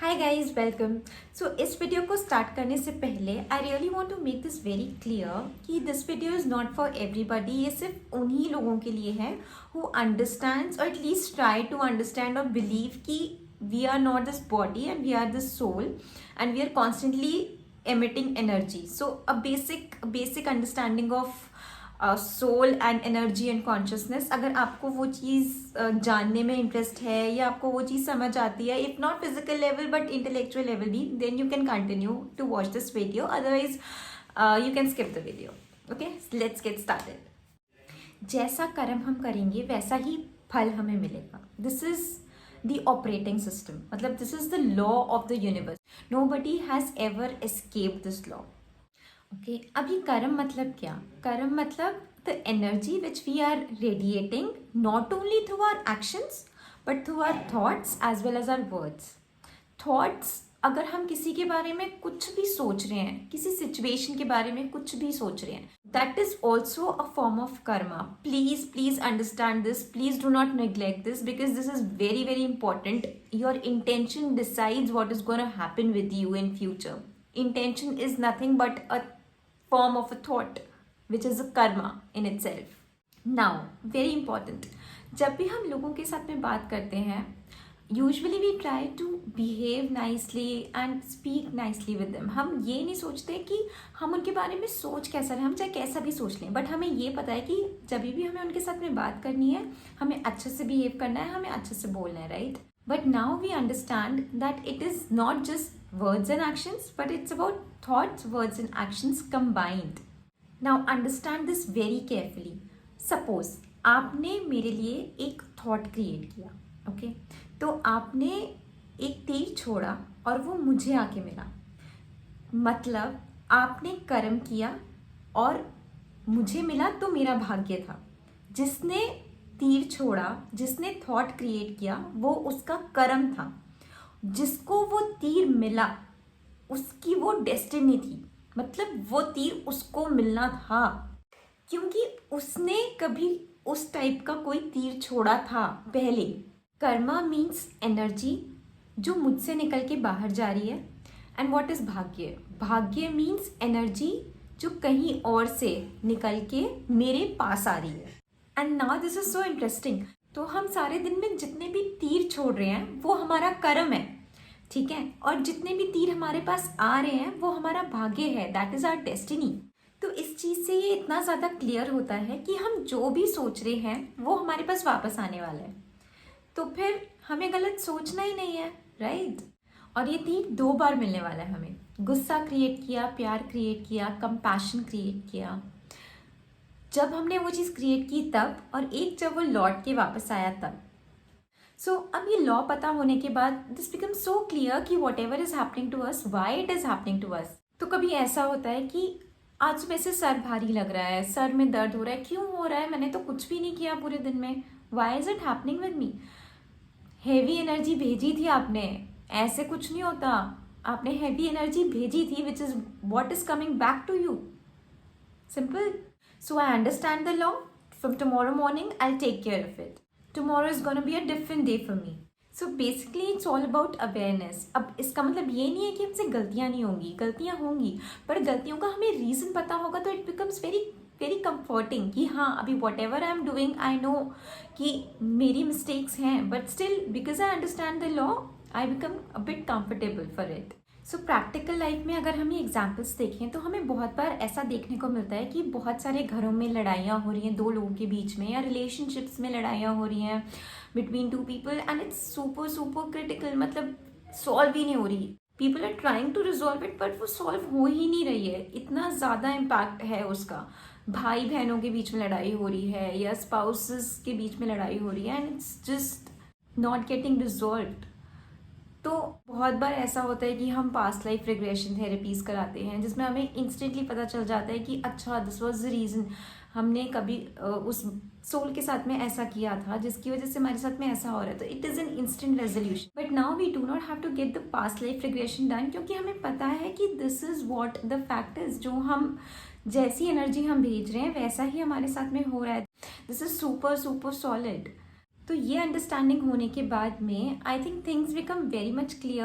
Hi guys, welcome. सो इस video को start करने से पहले I really want to make this very clear कि this video is not for everybody. ये सिर्फ उन्हीं लोगों के लिए है हु अंडरस्टैंड्स और एटलीस्ट ट्राई टू अंडरस्टैंड और बिलीव कि we are not this body and we are this soul and we are constantly emitting energy. So a basic understanding of soul and energy and consciousness, अगर आपको वो चीज़ जानने में interest है या आपको वो चीज़ समझ आती है, if not physical level but intellectual level भी, then you can continue to watch this video, otherwise you can skip the video. Okay, let's get started. जैसा कर्म हम करेंगे वैसा ही फल हमें मिलेगा। This is the operating system, मतलब this is the law of the universe. Nobody has ever escaped this law. Okay, अभी कर्म मतलब क्या? कर्म मतलब the energy which we are radiating not only through our actions but through our thoughts as well as our words. Thoughts, अगर हम किसी के बारे में कुछ भी सोच रहे हैं, किसी सिचुएशन के बारे में कुछ भी सोच रहे हैं, that is also a form of karma. Please understand this. Please do not neglect this because this is very important. Your intention decides what is going to happen with you in future. Intention is nothing but a form of a thought which is a karma in itself. Now, very important. जब भी हम लोगों के साथ में बात करते हैं, usually we try to behave nicely and speak nicely with them. हम ये नहीं सोचते कि हम उनके बारे में सोच कैसा रहे, हम चाहे कैसा भी सोच लें, बट हमें ये पता है कि जब भी हमें उनके साथ में बात करनी है, हमें अच्छे से बिहेव करना है, हमें अच्छे से बोलना है, right? But now we understand that it is not just words and actions, but it's about thoughts, words and actions combined. Now understand this very carefully. Suppose आपने मेरे लिए एक थॉट क्रिएट किया, ओके? तो आपने एक तीर छोड़ा और वो मुझे आके मिला, मतलब आपने कर्म किया और मुझे मिला, तो मेरा भाग्य था। जिसने तीर छोड़ा, जिसने थॉट क्रिएट किया, वो उसका कर्म था। जिसको वो तीर मिला उसकी वो डेस्टिनी थी, मतलब वो तीर उसको मिलना था क्योंकि उसने कभी उस टाइप का कोई तीर छोड़ा था पहले। कर्मा मीन्स एनर्जी जो मुझसे निकल के बाहर जा रही है, एंड व्हाट इज भाग्य? भाग्य मीन्स एनर्जी जो कहीं और से निकल के मेरे पास आ रही है। And now this is so interesting. तो हम सारे दिन में जितने भी तीर छोड़ रहे हैं वो हमारा कर्म है, ठीक है? और जितने भी तीर हमारे पास आ रहे हैं वो हमारा भाग्य है, दैट इज आवर डेस्टिनी। तो इस चीज़ से ये इतना ज़्यादा क्लियर होता है कि हम जो भी सोच रहे हैं वो हमारे पास वापस आने वाला है, तो फिर हमें गलत सोचना ही नहीं है, राइट? और ये तीर 2 बार मिलने वाला है हमें। गुस्सा क्रिएट किया, प्यार क्रिएट किया, कंपैशन क्रिएट किया, जब हमने वो चीज़ क्रिएट की तब, और एक जब वो लौट के वापस आया तब। सो अब ये लॉ पता होने के बाद दिस बिकम सो क्लियर कि whatever is happening to us, why it is happening to us. तो कभी ऐसा होता है कि आज सुबह से सर भारी लग रहा है, सर में दर्द हो रहा है, क्यों हो रहा है? मैंने तो कुछ भी नहीं किया पूरे दिन में, why is it happening with me? Heavy energy भेजी थी आपने, ऐसे कुछ नहीं होता। आपने हेवी एनर्जी भेजी थी which is what is coming back to you, simple. So I understand the law. From tomorrow morning I take care of it. Tomorrow is gonna be a different day for me. So basically it's all about awareness. अब इसका मतलब ये नहीं है कि हमसे गलतियां नहीं होंगी, गलतियां होंगी, पर गलतियों का हमें रीजन पता होगा तो इट बिकम्स वेरी कंफर्टिंग कि हाँ, अभी what ever I am doing, I know कि मेरी मिस्टेक्स हैं, but still because I understand the law I become a bit comfortable for it. So practical life में अगर हम ये एग्जाम्पल्स देखें तो हमें बहुत बार ऐसा देखने को मिलता है कि बहुत सारे घरों में लड़ाइयाँ हो रही हैं 2 लोगों के बीच में, या रिलेशनशिप्स में लड़ाइयाँ हो रही हैं between 2 people, and it's super critical, मतलब सॉल्व ही नहीं हो रही। People are trying to resolve it but वो सॉल्व हो ही नहीं रही है, इतना ज़्यादा इम्पैक्ट है उसका। भाई बहनों के बीच में लड़ाई हो रही है या स्पाउसेस के बीच में लड़ाई हो रही है, and it's just not getting resolved. तो बहुत बार ऐसा होता है कि हम पास्ट लाइफ रिग्रेशन थेरेपीज कराते हैं जिसमें हमें इंस्टेंटली पता चल जाता है कि अच्छा, दिस वाज द रीज़न, हमने कभी उस सोल के साथ में ऐसा किया था जिसकी वजह से हमारे साथ में ऐसा हो रहा है। तो it is an instant resolution. But now we do not have to get the past life regression done, क्योंकि हमें पता है कि this is what the fact is, जो हम जैसी एनर्जी हम भेज रहे हैं वैसा ही हमारे साथ में हो रहा है। This is super solid. तो ये अंडरस्टैंडिंग होने के बाद में I think things become very much clear.